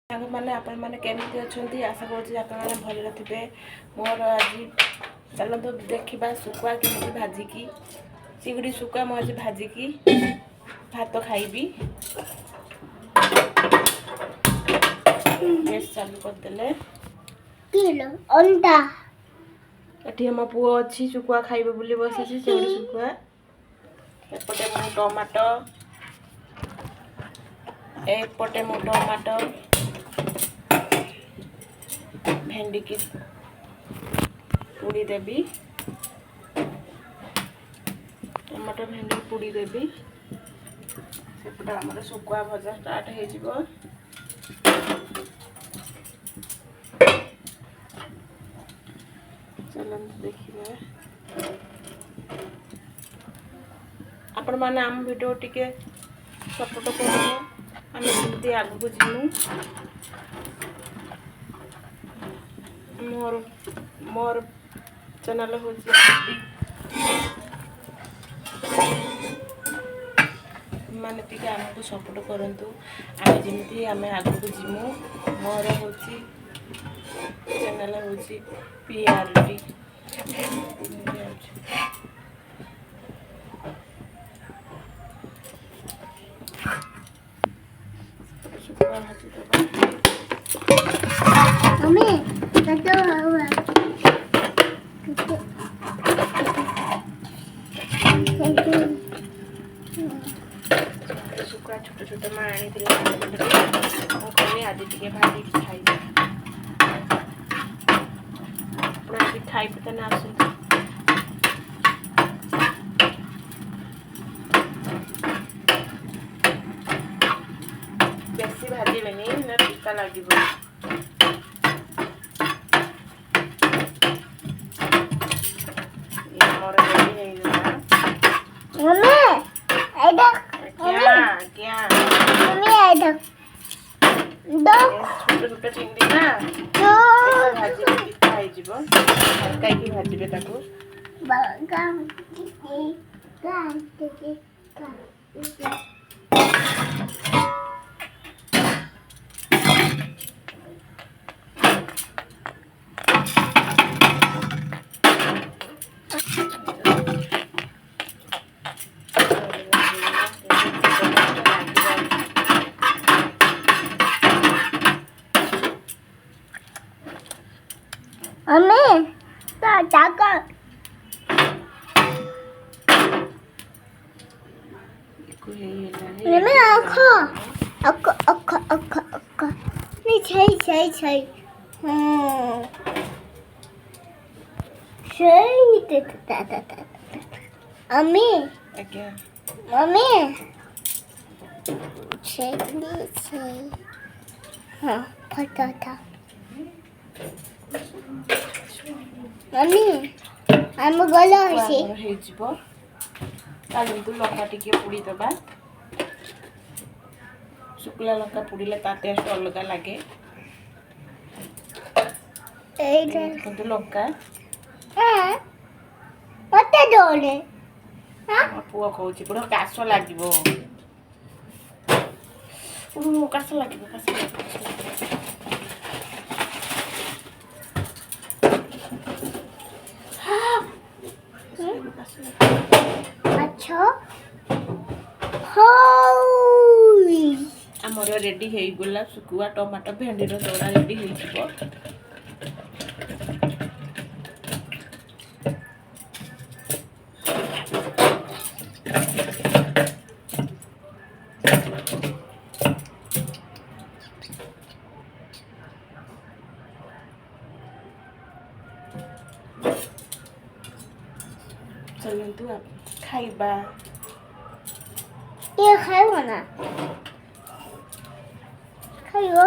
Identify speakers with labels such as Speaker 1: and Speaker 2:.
Speaker 1: ସାଙ୍ଗ ମାନେ ଆପଣ ମାନେ କେମିତି ଅଛନ୍ତି? ଆଶା କରୁଛି ଆପଣ ମାନେ ଭଲରେ ଥିବେ। ମୋର ଆଜି ଚାଲନ୍ତୁ ଦେଖିବା ଶୁଖୁଆ କେମିତି ଭାଜିକି, ଚିଙ୍ଗୁଡ଼ି ଶୁଖୁଆ ମୁଁ ଆଜି ଭାଜିକି ଭାତ ଖାଇବି। ଗ୍ୟାସ୍ ଚାଲୁ କରିଦେଲେ
Speaker 2: ଅଣ୍ଡା
Speaker 1: ଏଠି ମୋ ପୁଅ ଅଛି, ଶୁଖୁଆ ଖାଇବ ବୋଲି ବସିଛି, ଚିଙ୍ଗୁଡ଼ି ଶୁଖୁଆ। ଏପଟେ ମୁଁ ଟମାଟୋ, ଏପଟେ ମୁଁ ଟମାଟୋ भेंडी की पूड़ी देवी, टमाटो भेंडी पूड़ी देवी। सेपटे आमर शुखुआ भजा स्टार्ट हो। चलते देखिए आपण मैंने आम वीडियो टिके सपोर्ट कर आगे को जीमु। मोर चैनल हूँ मैंने टी आमको सपोर्ट करूँ आम जमी आम आग को जीमु। मोर हूँ चैनल हूँ PRD शुक्र भाजी शुक्र छोट छोट माँ आनी कहली आज टे भाजी खाई आज खाइबे तो ना आस बेसी भाजी बेनी ना पिता लगे। छोट चिंगड़ी ना भाजी पिता कहीं भाजबे ताको लंका टिके पोड़ी दबा। शुक्ला लंका पोड़िले ता टेस्ट अलग लगे। लंका पुआ कौच बुढ़ काश लगे काश लगे आमर रेडी हो गला शुखुआ टमाटो भेंडी दौड़ा रेडी हो। चलतु खाइबा
Speaker 2: ये खाइबो ना खाइबो